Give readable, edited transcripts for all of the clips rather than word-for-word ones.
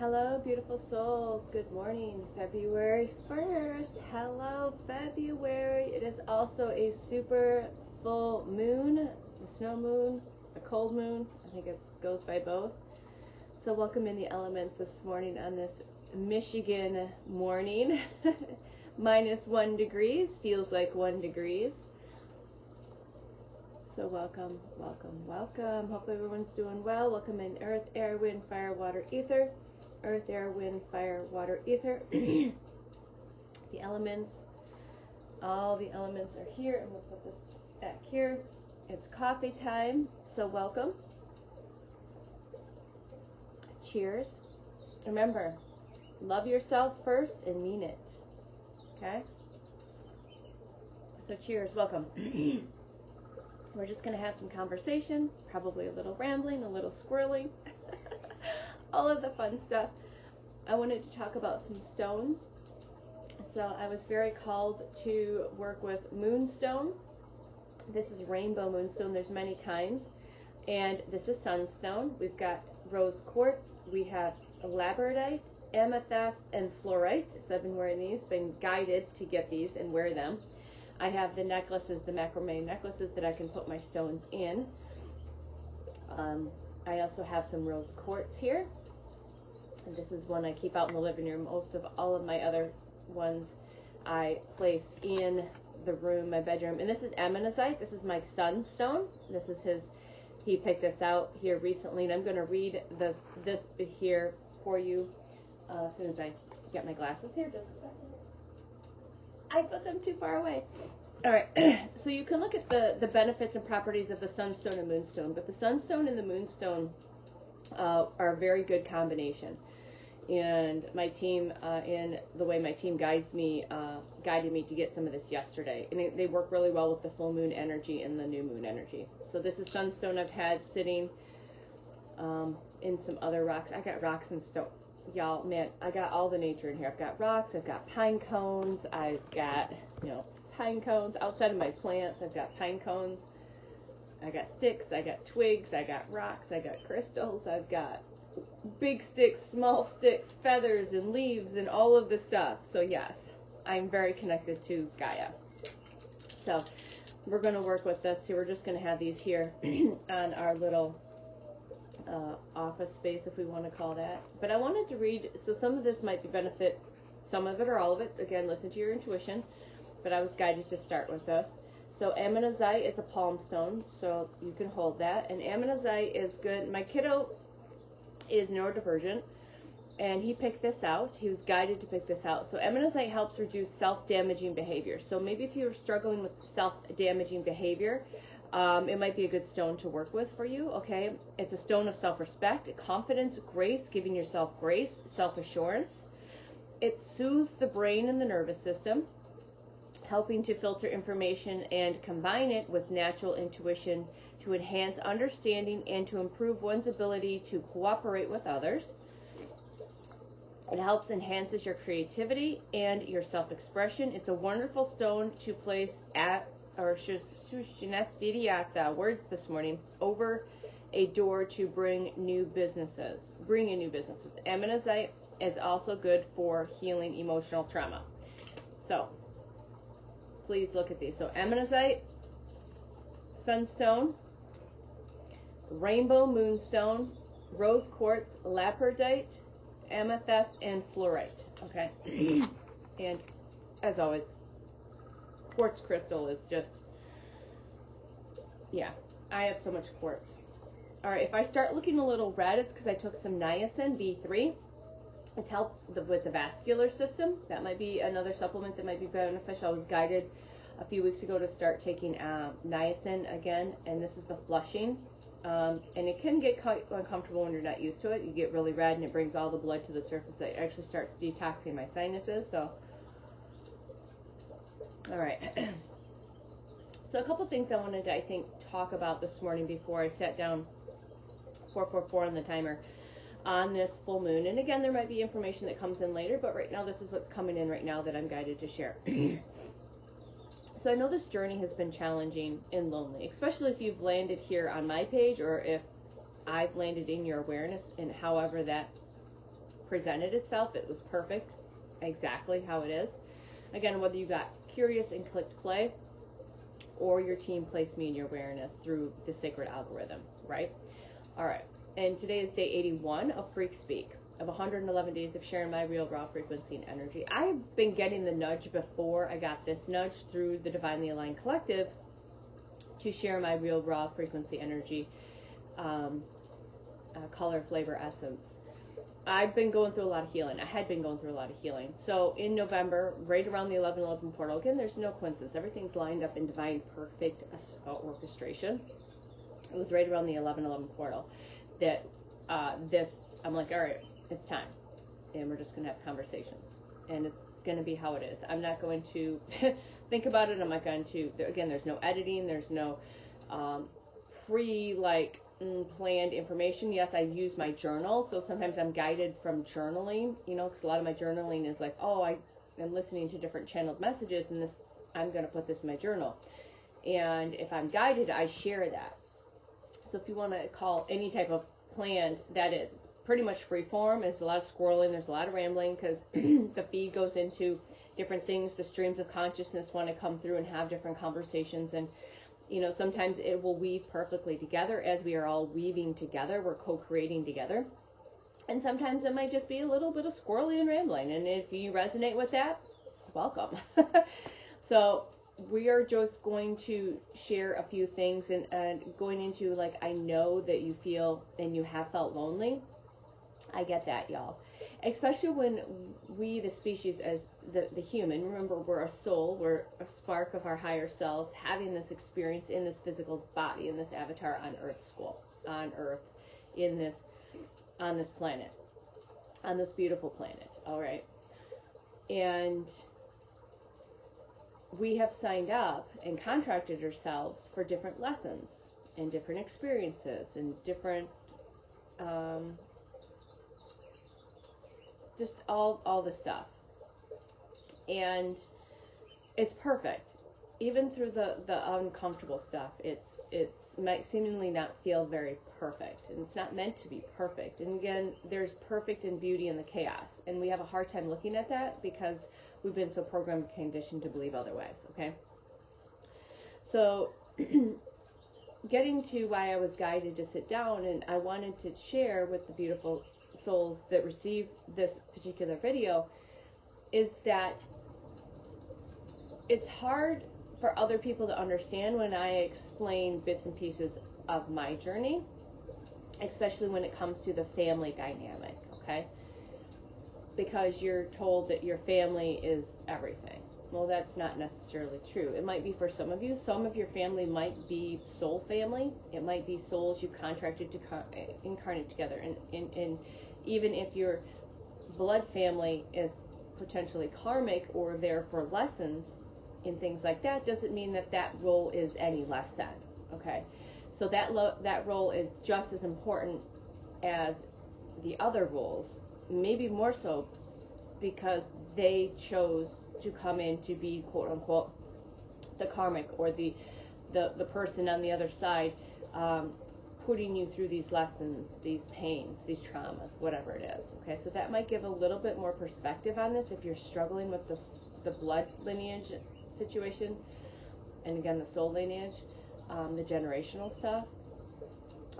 Hello, beautiful souls. Good morning. February 1st. Hello, February. It is also a super full moon, a snow moon, a cold moon. I think it goes by both. So welcome in the elements this morning on this Michigan morning. -1 degrees. Feels like 1 degrees. So welcome, welcome, welcome. Hope everyone's doing well. Welcome in earth, air, wind, fire, water, ether. Earth, air, wind, fire, water, ether. The elements, all the elements are here. I'm going to put this back here. It's coffee time, so welcome. Cheers. Remember, love yourself first and mean it. Okay? So cheers, welcome. We're just going to have some conversation, probably a little rambling, a little squirreling, all of the fun stuff. I wanted to talk about some stones. So I was very called to work with moonstone. This is rainbow moonstone. There's many kinds. And this is sunstone. We've got rose quartz. We have labradorite, amethyst, and fluorite. So I've been wearing these, been guided to get these and wear them. I have the necklaces, the macrame necklaces that I can put my stones in. I also have some rose quartz here. And this is one I keep out in the living room. Most of all of my other ones I place in the room, my bedroom. And this is ammonite. This is my sunstone. This is his, he picked this out here recently. And I'm going to read this here for you as soon as I get my glasses here. Just a second. I put them too far away. All right, so you can look at the benefits and properties of the sunstone and moonstone, but the sunstone and the moonstone are a very good combination. And my team, in the way my team guided me to get some of this yesterday. And they work really well with the full moon energy and the new moon energy. So this is sunstone I've had sitting in some other rocks. I got rocks and stone. Y'all, man, I got all the nature in here. I've got rocks, I've got pine cones, I've got, pine cones. Outside of my plants, I've got pine cones. I got sticks, I got twigs, I got rocks, I got crystals, I've got big sticks, small sticks, feathers, and leaves, and all of the stuff. So yes, I'm very connected to Gaia. So we're going to work with this. So we're just going to have these here on our little office space, if we want to call that. But I wanted to read, so some of this might be benefit, some of it or all of it. Again, listen to your intuition, but I was guided to start with this. So ammonite is a palm stone, so you can hold that. And ammonite is good. My kiddo is neurodivergent, and he picked this out. He was guided to pick this out. So ammonite helps reduce self-damaging behavior. So maybe if you're struggling with self-damaging behavior, it might be a good stone to work with for you, okay? It's a stone of self-respect, confidence, grace, giving yourself grace, self-assurance. It soothes the brain and the nervous system, helping to filter information and combine it with natural intuition to enhance understanding and to improve one's ability to cooperate with others. It helps enhances your creativity and your self-expression. It's a wonderful stone to place at, or words this morning, over a door to bring in new businesses. Ammonite is also good for healing emotional trauma. So please look at these. So ammonite, sunstone, rainbow moonstone, rose quartz, labradorite, amethyst, and fluorite. Okay. And as always, quartz crystal is just, yeah, I have so much quartz. All right, if I start looking a little red, it's because I took some niacin B3. It's helped with the vascular system. That might be another supplement that might be beneficial. I was guided a few weeks ago to start taking niacin again, and this is the flushing. And it can get quite uncomfortable when you're not used to it. You get really red, and it brings all the blood to the surface. It actually starts detoxing my sinuses. So, all right. So a couple things I wanted to, I think, talk about this morning before I sat down, 444 on the timer, on this full moon. And again, there might be information that comes in later, but right now this is what's coming in right now that I'm guided to share. So I know this journey has been challenging and lonely, especially if you've landed here on my page or if I've landed in your awareness, and however that presented itself. It was perfect, exactly how it is. Again, whether you got curious and clicked play, or your team placed me in your awareness through the sacred algorithm, right? All right. And today is day 81 of FreQSpeak, of 111 days of sharing my real, raw frequency and energy. I've been getting the nudge before I got this nudge through the Divinely Aligned Collective to share my real, raw frequency energy, color, flavor, essence. I've been going through a lot of healing. I had been going through a lot of healing. So in November, right around the 11/11 portal, again, there's no coincidence. Everything's lined up in divine, perfect orchestration. It was right around the 11/11 portal that I'm like, all right, it's time. And we're just going to have conversations. And it's going to be how it is. I'm not going to think about it. I'm not going to, again, there's no editing. There's no planned information. Yes, I use my journal, so sometimes I'm guided from journaling, because a lot of my journaling is like, oh, I am listening to different channeled messages, and I'm going to put this in my journal. And if I'm guided, I share that. So if you want to call any type of planned, that is, it's pretty much free form. There's a lot of scrolling, there's a lot of rambling, because the feed goes into different things. The streams of consciousness want to come through and have different conversations, and sometimes it will weave perfectly together as we are all weaving together. We're co-creating together. And sometimes it might just be a little bit of squirrely and rambling. And if you resonate with that, welcome. So we are just going to share a few things and going into, like, I know that you feel and you have felt lonely. I get that, y'all. Especially when we, the species, as the human, remember, we're a soul, we're a spark of our higher selves, having this experience in this physical body, in this avatar on Earth, on this planet, on this beautiful planet, all right? And we have signed up and contracted ourselves for different lessons and different experiences and different just all the stuff. And it's perfect. Even through the uncomfortable stuff, it might seemingly not feel very perfect. And it's not meant to be perfect. And again, there's perfect and beauty in the chaos. And we have a hard time looking at that because we've been so programmed and conditioned to believe otherwise, okay? So getting to why I was guided to sit down, and I wanted to share with the beautiful souls that receive this particular video, is that it's hard for other people to understand when I explain bits and pieces of my journey, especially when it comes to the family dynamic, okay? Because you're told that your family is everything. Well, that's not necessarily true. It might be for some of you. Some of your family might be soul family. It might be souls you contracted to incarnate together. And even if your blood family is potentially karmic or there for lessons and things like that, doesn't mean that role is any less than, okay? So that role is just as important as the other roles, maybe more so, because they chose to come in to be, quote unquote, the karmic or the person on the other side, putting you through these lessons, these pains, these traumas, whatever it is. Okay, so that might give a little bit more perspective on this if you're struggling with the blood lineage situation, and again, the soul lineage, the generational stuff.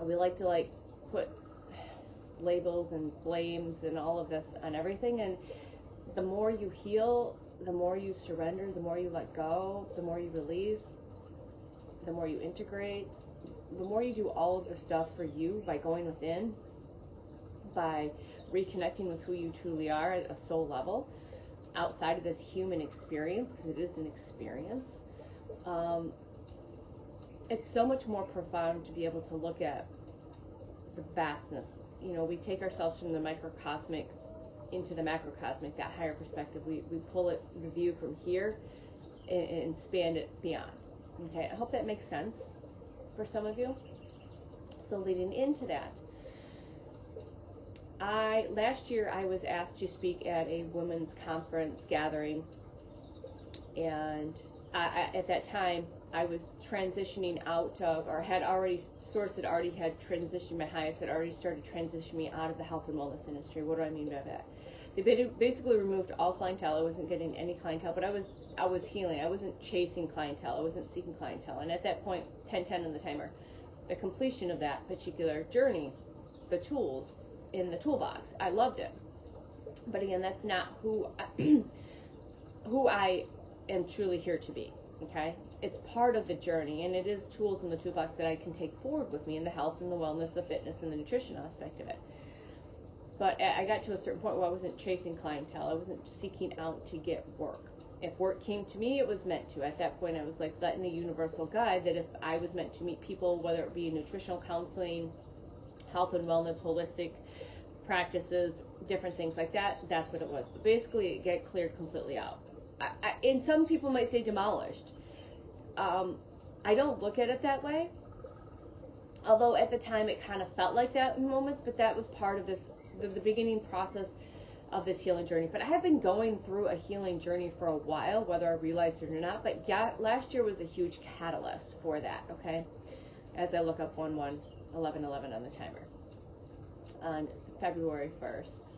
We like to put labels and blames and all of this on everything, and the more you heal, the more you surrender, the more you let go, the more you release, the more you integrate, the more you do all of the stuff for you by going within, by reconnecting with who you truly are at a soul level, outside of this human experience, because it is an experience. It's so much more profound to be able to look at the vastness. We take ourselves from the microcosmic into the macrocosmic, that higher perspective. We pull it, the view from here, and expand it beyond. Okay, I hope that makes sense for some of you. So leading into that, last year I was asked to speak at a women's conference gathering, and at that time I was transitioning out of, or had already, Source had already had transitioned, my highest had already started transitioning me out of the health and wellness industry. What do I mean by that? They basically removed all clientele. I wasn't getting any clientele, but I was healing. I wasn't chasing clientele. I wasn't seeking clientele. And at that point, 10:10 on the timer, the completion of that particular journey, the tools in the toolbox, I loved it. But again, that's not who I am truly here to be. Okay, it's part of the journey, and it is tools in the toolbox that I can take forward with me in the health and the wellness, the fitness, and the nutrition aspect of it. But I got to a certain point where I wasn't chasing clientele. I wasn't seeking out to get work. If work came to me, it was meant to. At that point, I was like letting the universal guide that if I was meant to meet people, whether it be nutritional counseling, health and wellness, holistic practices, different things like that, that's what it was. But basically, it got cleared completely out. And some people might say demolished. I don't look at it that way. Although at the time it kind of felt like that in moments, but that was part of this, the beginning process of this healing journey. But I have been going through a healing journey for a while, whether I realized it or not. But yeah, last year was a huge catalyst for that, okay? As I look up 11/11 on the timer. On February 1st.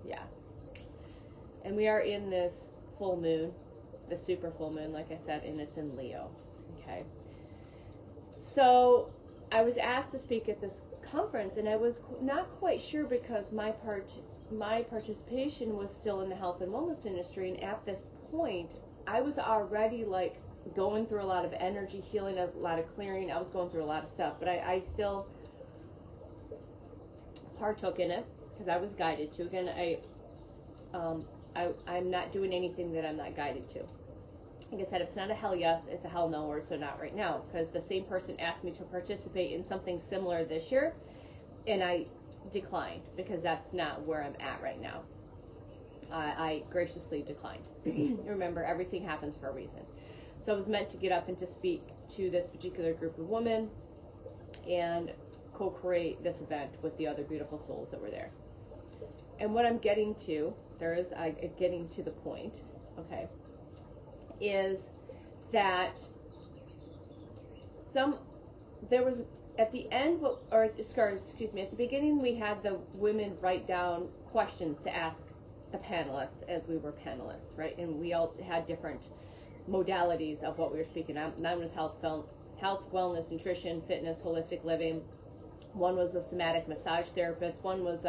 Yeah. And we are in this full moon, the super full moon, like I said, and it's in Leo, okay? So I was asked to speak at this conference, and I was not quite sure because my participation was still in the health and wellness industry, and at this point, I was already like going through a lot of energy healing, a lot of clearing. I was going through a lot of stuff, but I still partook in it because I was guided to. Again, I'm not doing anything that I'm not guided to. Like I said, if it's not a hell yes, it's a hell no, or it's a not right now. Because the same person asked me to participate in something similar this year, and I declined because that's not where I'm at right now. I graciously declined. Remember, everything happens for a reason. So I was meant to get up and to speak to this particular group of women and co-create this event with the other beautiful souls that were there. And what I'm getting to, getting to the point, okay, is that there was at the end, at the beginning, we had the women write down questions to ask the panelists as we were panelists, right? And we all had different modalities of what we were speaking on. Mine was health, wellness, nutrition, fitness, holistic living. One was a somatic massage therapist. One was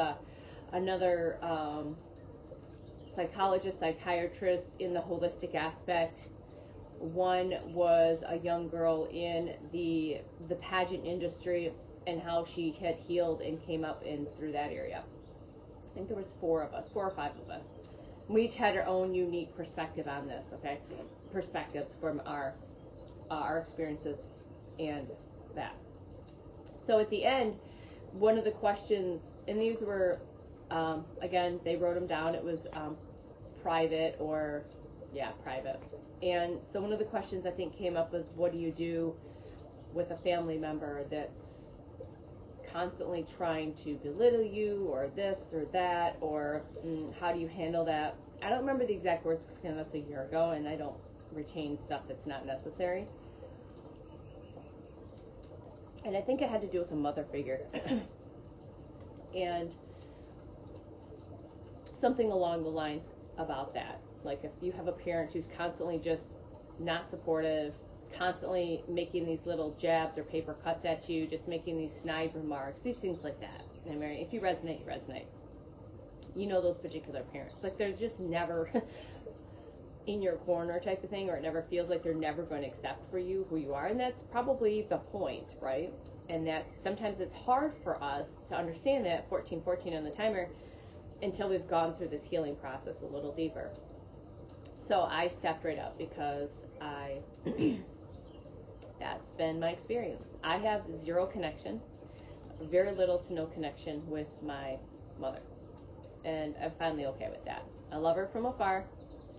another psychologist, psychiatrist in the holistic aspect. One was a young girl in the pageant industry and how she had healed and came up in through that area. I think there was 4 or 5 of us. We each had our own unique perspective on this, okay? Perspectives from our experiences and that. So at the end, one of the questions, and these were, again, they wrote them down. It was private. And so one of the questions I think came up was, what do you do with a family member that's constantly trying to belittle you, or this or that, or how do you handle that? I don't remember the exact words because that's a year ago, and I don't retain stuff that's not necessary. And I think it had to do with a mother figure. And something along the lines about that. Like if you have a parent who's constantly just not supportive, constantly making these little jabs or paper cuts at you, just making these snide remarks, these things like that. And Mary, if you resonate, you resonate. You know those particular parents. Like they're just never in your corner type of thing, or it never feels like they're never going to accept for you who you are. And that's probably the point, right? And that's sometimes it's hard for us to understand that 14:14 on the timer until we've gone through this healing process a little deeper. So I stepped right up because that's been my experience. I have zero connection, very little to no connection with my mother. And I'm finally okay with that. I love her from afar.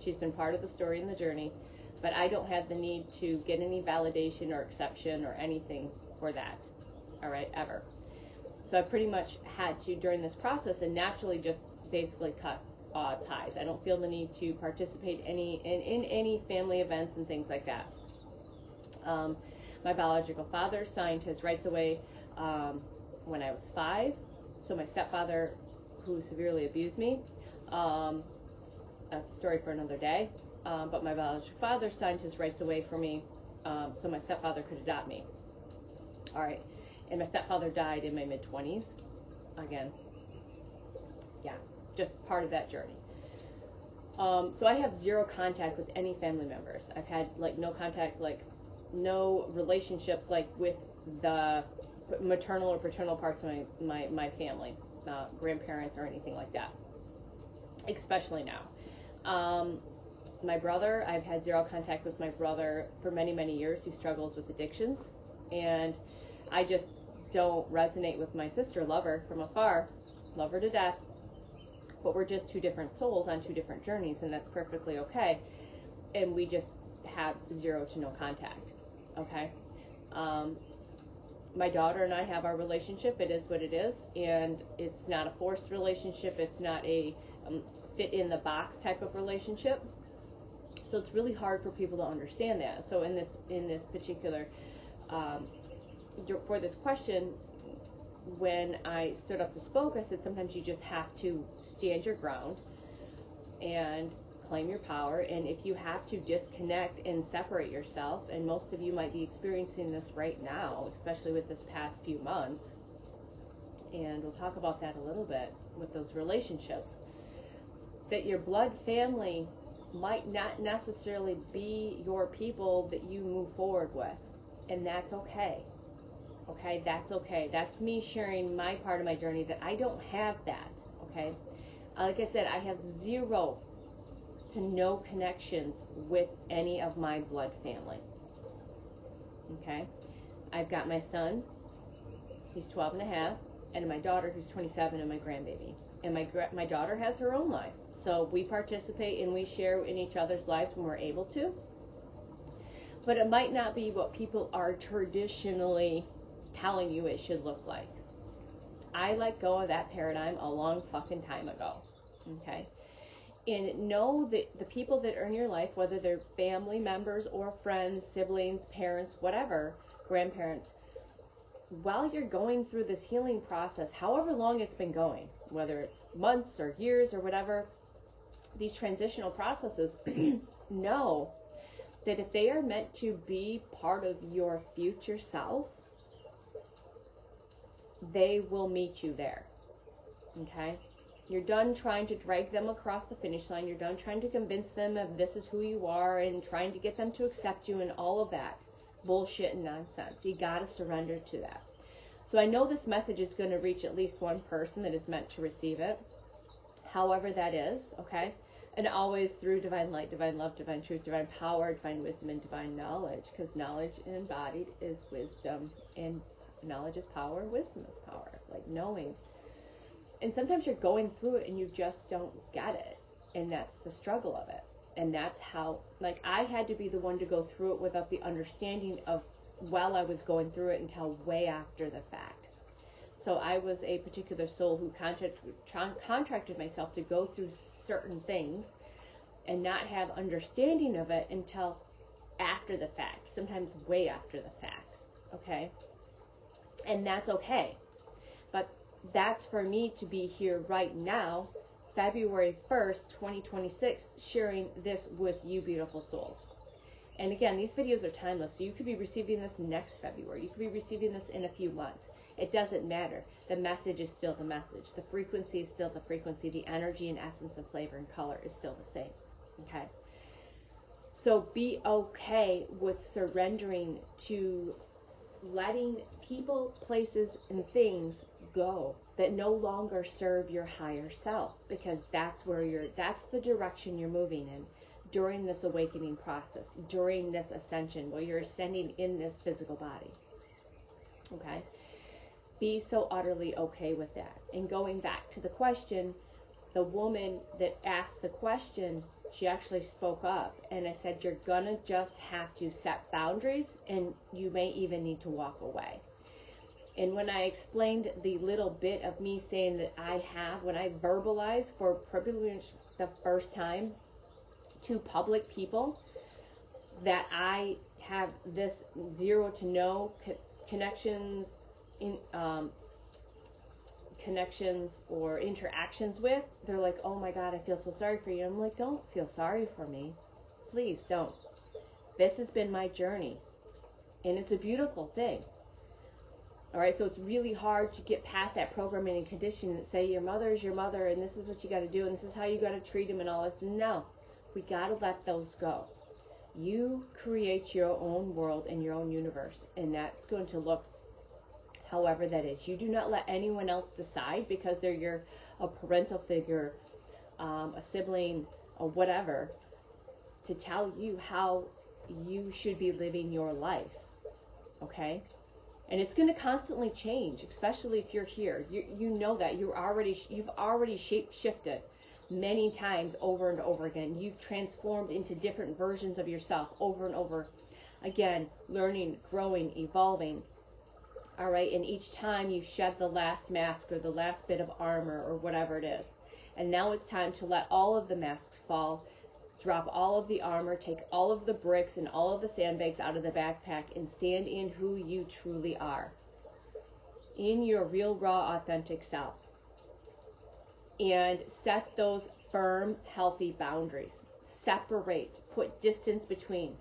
She's been part of the story and the journey, but I don't have the need to get any validation or exception or anything for that, all right, ever. So I pretty much had to, during this process, and naturally just basically cut ties. I don't feel the need to participate in any family events and things like that. My biological father signed his rights away when I was 5. So my stepfather, who severely abused me, that's a story for another day. But my biological father signed his rights away for me, so my stepfather could adopt me. All right. And my stepfather died in my mid-20s. Again, yeah, just part of that journey. So I have 0 contact with any family members. I've had like no contact, like no relationships like with the maternal or paternal parts of my family, grandparents or anything like that, especially now. My brother, I've had 0 contact with my brother for many, many years. He struggles with addictions, and I just don't resonate with my sister. Love her from afar, love her to death, but we're just 2 different souls on 2 different journeys, and that's perfectly okay. And we just have 0 to no contact. Okay. My daughter and I have our relationship. It is what it is, and it's not a forced relationship. It's not a fit in the box type of relationship. So it's really hard for people to understand that. So in this particular for this question, when I stood up to spoke, I said sometimes you just have to stand your ground and claim your power. And if you have to disconnect and separate yourself, and most of you might be experiencing this right now, especially with this past few months, and we'll talk about that a little bit with those relationships, that your blood family might not necessarily be your people that you move forward with. And that's okay. Okay, that's okay. That's me sharing my part of my journey, that I don't have that. Okay, like I said, I have 0 to no connections with any of my blood family. Okay, I've got my son, he's 12 and a half, and my daughter, who's 27, and my grandbaby. And my daughter has her own life. So we participate and we share in each other's lives when we're able to. But it might not be what people are traditionally telling you it should look like. I let go of that paradigm a long fucking time ago. Okay? And know that the people that are in your life, whether they're family members or friends, siblings, parents, whatever, grandparents, while you're going through this healing process, however long it's been going, whether it's months or years or whatever, these transitional processes, know that if they are meant to be part of your future self, they will meet you there. Okay? You're done trying to drag them across the finish line. You're done trying to convince them of this is who you are and trying to get them to accept you and all of that bullshit and nonsense. You gotta surrender to that. So I know this message is going to reach at least one person that is meant to receive it, however that is, okay? And always through divine light, divine love, divine truth, divine power, divine wisdom, and divine knowledge, because knowledge embodied is wisdom, and knowledge is power, wisdom is power, like knowing. And sometimes you're going through it and you just don't get it, and that's the struggle of it. And that's how, like, I had to be the one to go through it without the understanding of while I was going through it until way after the fact. So I was a particular soul who contracted myself to go through certain things and not have understanding of it until after the fact, sometimes way after the fact, okay? And that's okay. But that's for me to be here right now, February 1st, 2026, sharing this with you beautiful souls. And again, these videos are timeless, so you could be receiving this next February. You could be receiving this in a few months. It doesn't matter. The message is still the message. The frequency is still the frequency. The energy and essence and flavor and color is still the same. Okay? So be okay with surrendering to letting people, places, and things go that no longer serve your higher self, because that's the direction you're moving in during this awakening process, during this ascension, where you're ascending in this physical body. Okay? Be so utterly okay with that. And going back to the question, the woman that asked the question, she actually spoke up, and I said, you're gonna just have to set boundaries, and you may even need to walk away. And when I explained the little bit of me saying that I have, when I verbalized for probably the first time to public people that I have this 0 to no connections or interactions with, they're like, oh my God, I feel so sorry for you. I'm like, don't feel sorry for me. Please don't. This has been my journey, and it's a beautiful thing. All right, so it's really hard to get past that programming and conditioning that say your mother is your mother, and this is what you got to do, and this is how you got to treat him, and all this. No, we got to let those go. You create your own world and your own universe, and that's going to look however that is. You do not let anyone else decide because they're a parental figure, a sibling, or whatever, to tell you how you should be living your life. Okay? And it's going to constantly change, especially if you're here. You know that you've already shape-shifted many times over and over again. You've transformed into different versions of yourself over and over again, learning, growing, evolving. All right, and each time you shed the last mask or the last bit of armor or whatever it is. And now it's time to let all of the masks fall, drop all of the armor, take all of the bricks and all of the sandbags out of the backpack, and stand in who you truly are, in your real, raw, authentic self. And set those firm, healthy boundaries. Separate, put distance between.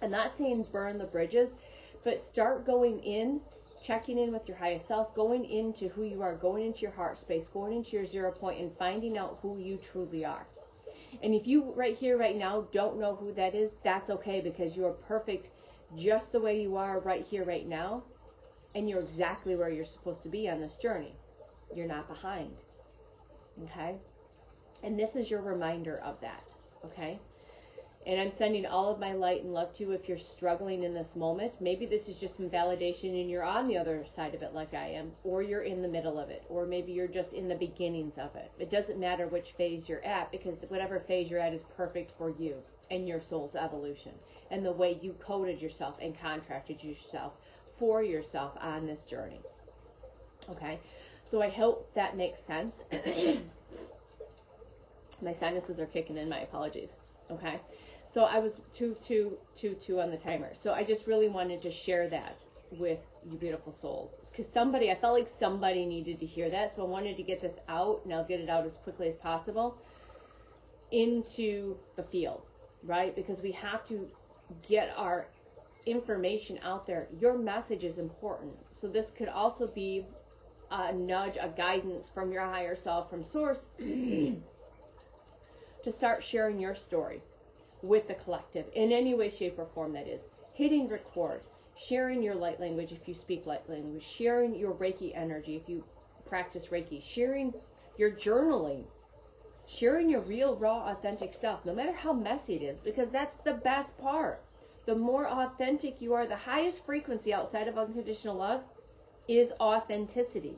I'm not saying burn the bridges, but start going in, checking in with your highest self, going into who you are, going into your heart space, going into your 0 point, and finding out who you truly are. And if you right here, right now, don't know who that is, that's okay, because you are perfect just the way you are right here, right now. And you're exactly where you're supposed to be on this journey. You're not behind. Okay? And this is your reminder of that. Okay? And I'm sending all of my light and love to you if you're struggling in this moment. Maybe this is just some validation and you're on the other side of it like I am, or you're in the middle of it, or maybe you're just in the beginnings of it. It doesn't matter which phase you're at, because whatever phase you're at is perfect for you and your soul's evolution and the way you coded yourself and contracted yourself for yourself on this journey. Okay? So I hope that makes sense. My sinuses are kicking in, my apologies. Okay? So I was 2 on the timer. So I just really wanted to share that with you beautiful souls. Because I felt like somebody needed to hear that. So I wanted to get this out, and I'll get it out as quickly as possible, into the field, right? Because we have to get our information out there. Your message is important. So this could also be a nudge, a guidance from your higher self, from source, to start sharing your story with the collective in any way, shape, or form that is. Hitting record, sharing your light language if you speak light language, sharing your Reiki energy if you practice Reiki, sharing your journaling, sharing your real, raw, authentic self, no matter how messy it is, because that's the best part. The more authentic you are, the highest frequency outside of unconditional love is authenticity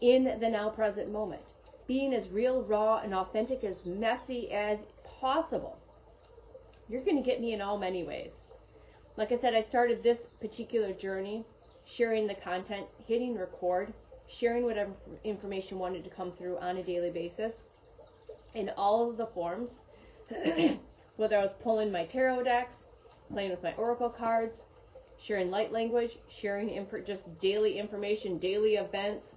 in the now present moment. Being as real, raw, and authentic, as messy as possible. You're going to get me in all many ways. Like I said, I started this particular journey sharing the content, hitting record, sharing whatever information wanted to come through on a daily basis in all of the forms. Whether I was pulling my tarot decks, playing with my oracle cards, sharing light language, sharing just daily information, daily events,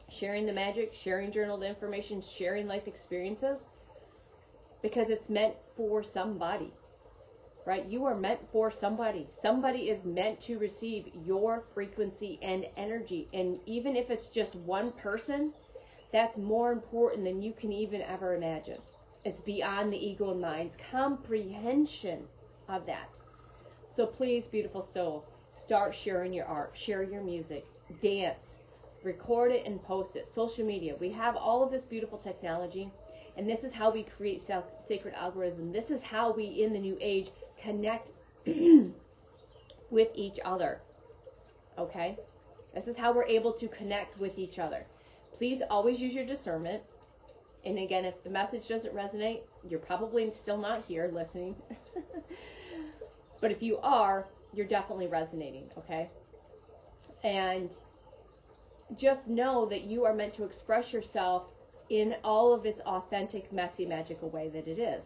sharing the magic, sharing journaled information, sharing life experiences. Because it's meant for somebody, right? You are meant for somebody. Somebody is meant to receive your frequency and energy. And even if it's just one person, that's more important than you can even ever imagine. It's beyond the ego and mind's comprehension of that. So please, beautiful soul, start sharing your art, share your music, dance, record it and post it. Social media. We have all of this beautiful technology. And this is how we create sacred algorithm. This is how we, in the new age, connect with each other. Okay? This is how we're able to connect with each other. Please always use your discernment. And again, if the message doesn't resonate, you're probably still not here listening. But if you are, you're definitely resonating. Okay? And just know that you are meant to express yourself in all of its authentic, messy, magical way that it is.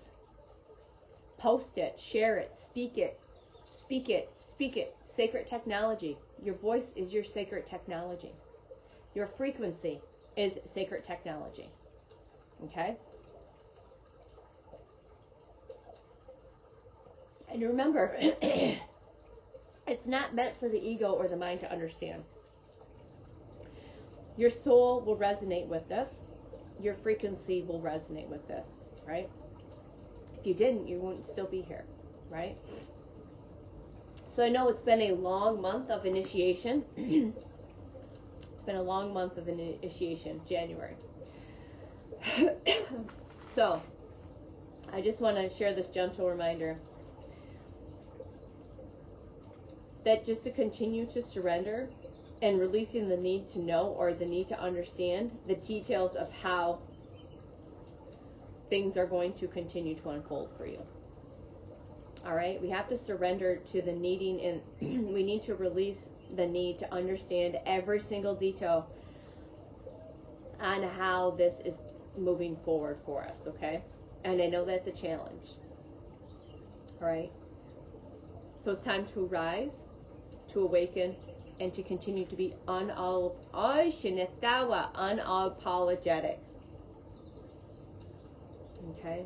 Post it, share it, speak it, Speak it. Speak it. Sacred technology. Your voice is your sacred technology. Your frequency is sacred technology. Okay? And remember, it's not meant for the ego or the mind to understand. Your soul will resonate with this. Your frequency will resonate with this, right? If you didn't, you wouldn't still be here, right? So I know it's been a long month of initiation. It's been a long month of initiation, January. So I just want to share this gentle reminder that just to continue to surrender and releasing the need to know or the need to understand the details of how things are going to continue to unfold for you. All right, we have to surrender to the needing, and we need to release the need to understand every single detail on how this is moving forward for us, okay? And I know that's a challenge. All right, so it's time to rise, to awaken, and to continue to be unapologetic. Okay?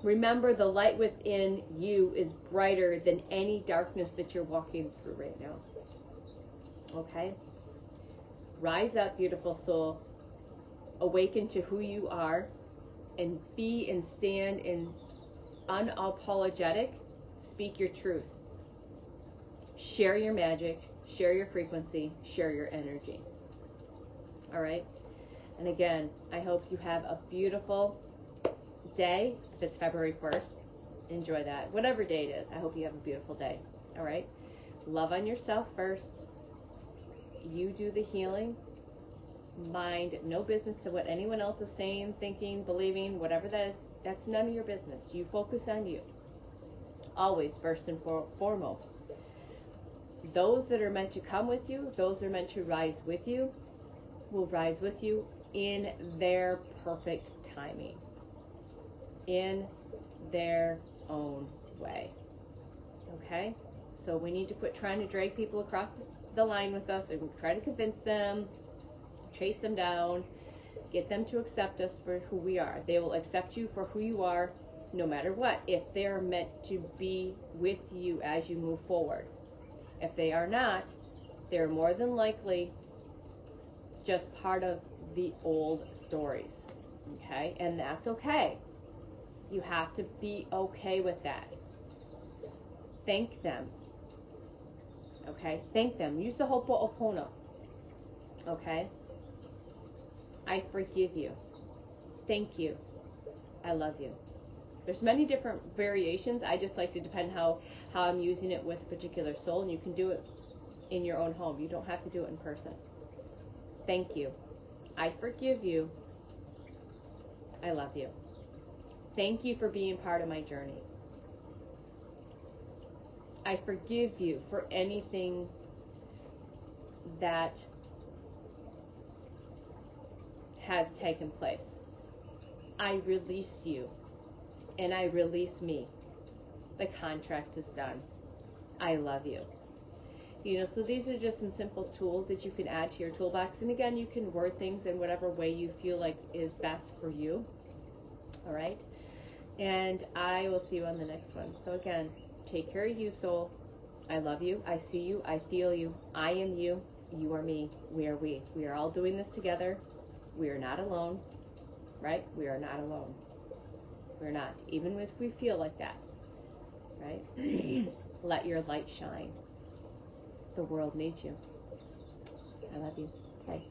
Remember, the light within you is brighter than any darkness that you're walking through right now. Okay? Rise up, beautiful soul. Awaken to who you are and be and stand in unapologetic. Speak your truth. Share your magic. Share your frequency. Share your energy. All right? And again, I hope you have a beautiful day. If it's February 1st, enjoy that. Whatever day it is, I hope you have a beautiful day. All right? Love on yourself first. You do the healing. Mind no business to what anyone else is saying, thinking, believing, whatever that is. That's none of your business. You focus on you. Always, first and foremost. Those that are meant to come with you, those that are meant to rise with you, will rise with you in their perfect timing. In their own way. Okay? So we need to quit trying to drag people across the line with us and try to convince them, chase them down, get them to accept us for who we are. They will accept you for who you are no matter what, if they're meant to be with you as you move forward. If they are not, they're more than likely just part of the old stories. Okay? And that's okay. You have to be okay with that. Thank them. Okay? Thank them. Use the Ho'oponopono. Okay? I forgive you. Thank you. I love you. There's many different variations. I just like to depend how I'm using it with a particular soul, and you can do it in your own home. You don't have to do it in person. Thank you. I forgive you. I love you. Thank you for being part of my journey. I forgive you for anything that has taken place. I release you, and I release me. The contract is done. I love you. You know, so these are just some simple tools that you can add to your toolbox. And again, you can word things in whatever way you feel like is best for you. All right? And I will see you on the next one. So again, take care of you, soul. I love you. I see you. I feel you. I am you. You are me. We are we. We are all doing this together. We are not alone. Right? We are not alone. We're not. Even if we feel like that. Right? Let your light shine. The world needs you. I love you. Bye.